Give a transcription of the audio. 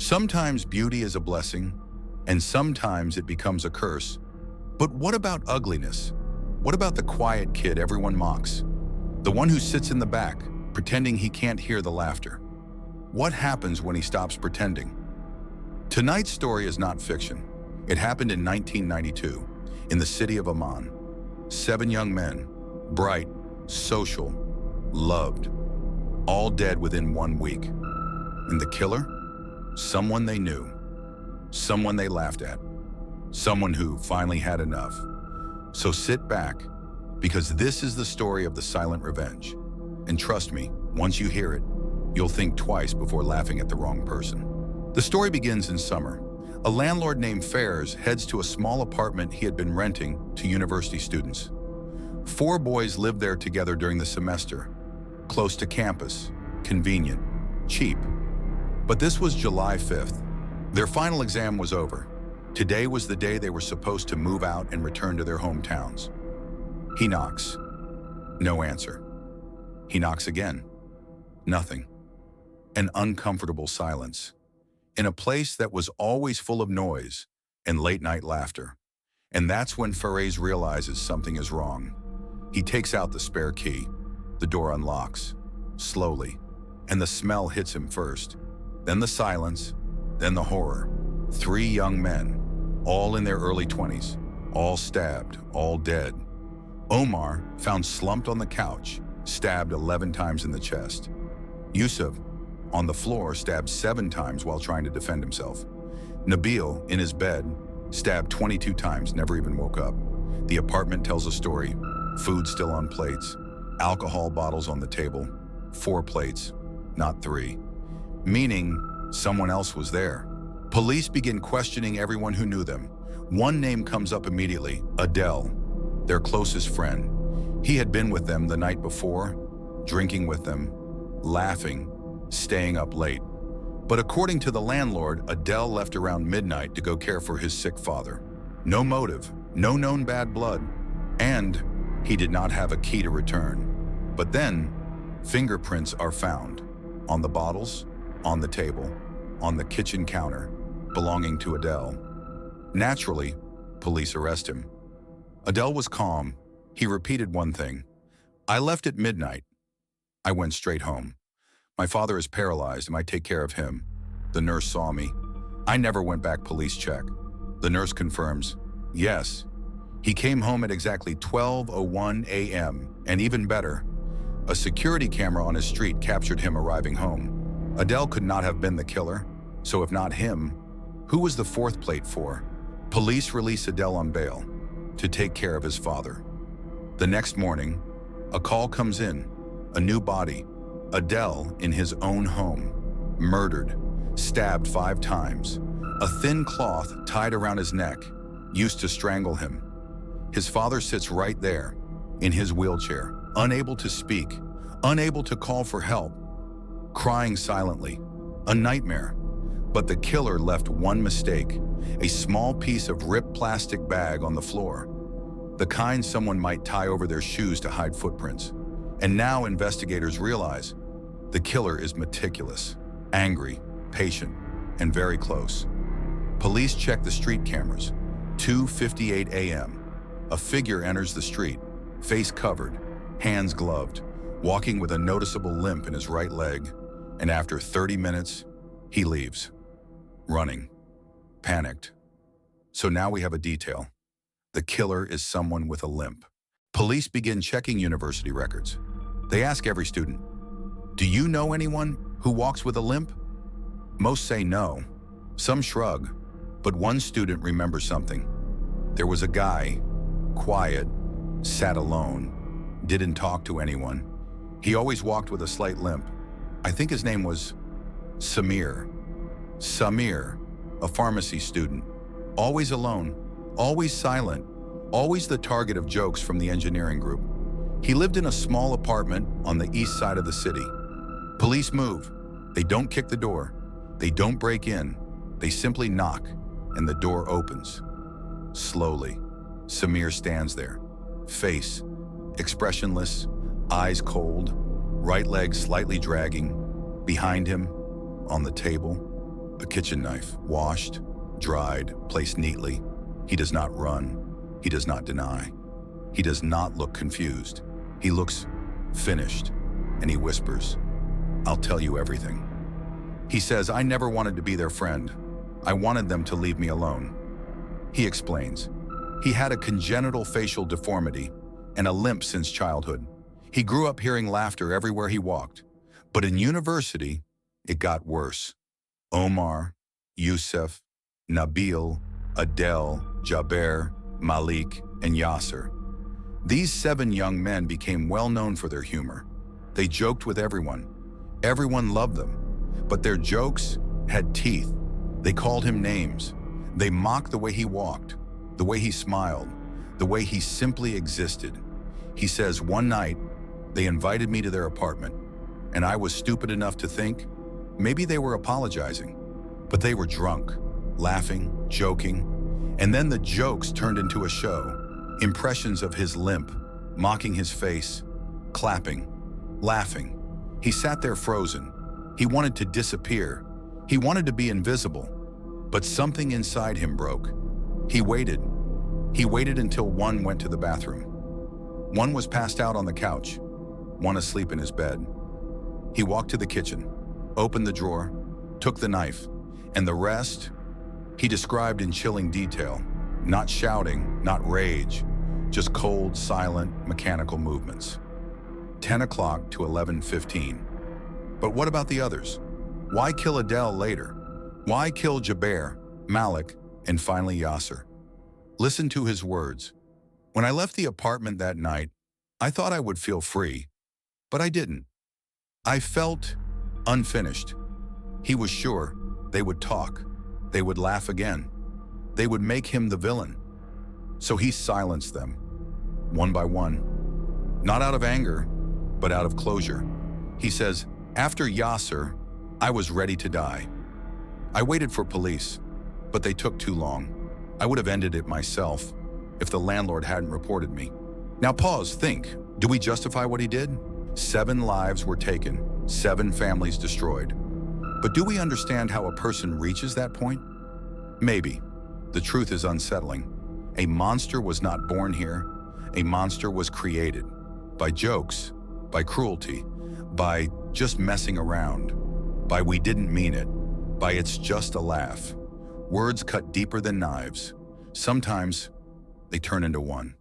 Sometimes beauty is a blessing, and sometimes it becomes a curse. But what about ugliness? What about the quiet kid everyone mocks? The one who sits in the back, pretending he can't hear the laughter. What happens when he stops pretending? Tonight's story is not fiction. It happened in 1992, in the city of Amman. 7 young men, bright, social, loved, all dead within 1 week. And the killer? Someone they knew, someone they laughed at, someone who finally had enough. So sit back, because this is the story of the silent revenge. And trust me, once you hear it, you'll think twice before laughing at the wrong person. The story begins in summer. A landlord named Fairs heads to a small apartment he had been renting to university students. 4 boys lived there together during the semester, close to campus, convenient, cheap. But this was July 5th. Their final exam was over. Today was the day they were supposed to move out and return to their hometowns. He knocks. No answer. He knocks again. Nothing. An uncomfortable silence. In a place that was always full of noise and late-night laughter. And that's when Fares realizes something is wrong. He takes out the spare key. The door unlocks, slowly, and the smell hits him first. Then the silence, then the horror. 3 young men, all in their early 20s, all stabbed, all dead. Omar found slumped on the couch, stabbed 11 times in the chest. Yusuf, on the floor, stabbed 7 times while trying to defend himself. Nabil, in his bed, stabbed 22 times, never even woke up. The apartment tells a story. Food still on plates, alcohol bottles on the table, 4 plates, not 3. Meaning, someone else was there. Police begin questioning everyone who knew them. One name comes up immediately, Adele, their closest friend. He had been with them the night before, drinking with them, laughing, staying up late. But according to the landlord, Adele left around midnight to go care for his sick father. No motive, no known bad blood, and he did not have a key to return. But then, fingerprints are found on the bottles, on the table, on the kitchen counter, belonging to Adele. Naturally, police arrest him. Adele was calm. He repeated one thing. I left at midnight. I went straight home. My father is paralyzed and I take care of him. The nurse saw me. I never went back police check. The nurse confirms, yes. He came home at exactly 12:01 a.m. And even better, a security camera on his street captured him arriving home. Adele could not have been the killer, so if not him, who was the 4th plate for? Police release Adele on bail to take care of his father. The next morning, a call comes in, a new body, Adele in his own home, murdered, stabbed 5 times, a thin cloth tied around his neck, used to strangle him. His father sits right there, in his wheelchair, unable to speak, unable to call for help, crying silently, a nightmare. But the killer left one mistake, a small piece of ripped plastic bag on the floor, the kind someone might tie over their shoes to hide footprints. And now investigators realize the killer is meticulous, angry, patient, and very close. Police check the street cameras. 2:58 a.m. A figure enters the street, face covered, hands gloved, walking with a noticeable limp in his right leg. And after 30 minutes, he leaves, running, panicked. So now we have a detail. The killer is someone with a limp. Police begin checking university records. They ask every student, do you know anyone who walks with a limp? Most say no. Some shrug, but one student remembers something. There was a guy, quiet, sat alone, didn't talk to anyone. He always walked with a slight limp. I think his name was Samir. Samir, a pharmacy student, always alone, always silent, always the target of jokes from the engineering group. He lived in a small apartment on the east side of the city. Police move. They don't kick the door. They don't break in. They simply knock, and the door opens. Slowly, Samir stands there, face expressionless, eyes cold, right leg slightly dragging. Behind him, on the table, A kitchen knife, washed, dried, placed neatly. He does not run. He does not deny. He does not look confused. He looks finished, and he whispers, "I'll tell you everything." He says, "I never wanted to be their friend. I wanted them to leave me alone." He explains, he had a congenital facial deformity and a limp since childhood. He grew up hearing laughter everywhere he walked. But in university, it got worse. Omar, Yusuf, Nabil, Adel, Jaber, Malik, and Yasser. These 7 young men became well known for their humor. They joked with everyone. Everyone loved them. But their jokes had teeth. They called him names. They mocked the way he walked, the way he smiled, the way he simply existed. He says, one night, they invited me to their apartment, and I was stupid enough to think maybe they were apologizing. But they were drunk, laughing, joking, and then the jokes turned into a show. Impressions of his limp, mocking his face, clapping, laughing. He sat there frozen. He wanted to disappear. He wanted to be invisible. But something inside him broke. He waited. He waited until one went to the bathroom. One was passed out on the couch, one asleep in his bed. He walked to the kitchen, opened the drawer, took the knife, and the rest he described in chilling detail. Not shouting, not rage, just cold, silent, mechanical movements. 10 o'clock to 11:15. But what about the others? Why kill Adele later? Why kill Jaber, Malik, and finally Yasser? Listen to his words. When I left the apartment that night, I thought I would feel free, but I didn't. I felt unfinished. He was sure they would talk. They would laugh again. They would make him the villain. So he silenced them, one by one. Not out of anger, but out of closure. He says, after Yasser, I was ready to die. I waited for police, but they took too long. I would have ended it myself if the landlord hadn't reported me. Now pause, think. Do we justify what he did? 7 lives were taken, 7 families destroyed. But do we understand how a person reaches that point? Maybe. The truth is unsettling. A monster was not born here. A monster was created by jokes, by cruelty, by just messing around, by we didn't mean it, by it's just a laugh. Words cut deeper than knives. Sometimes they turn into one.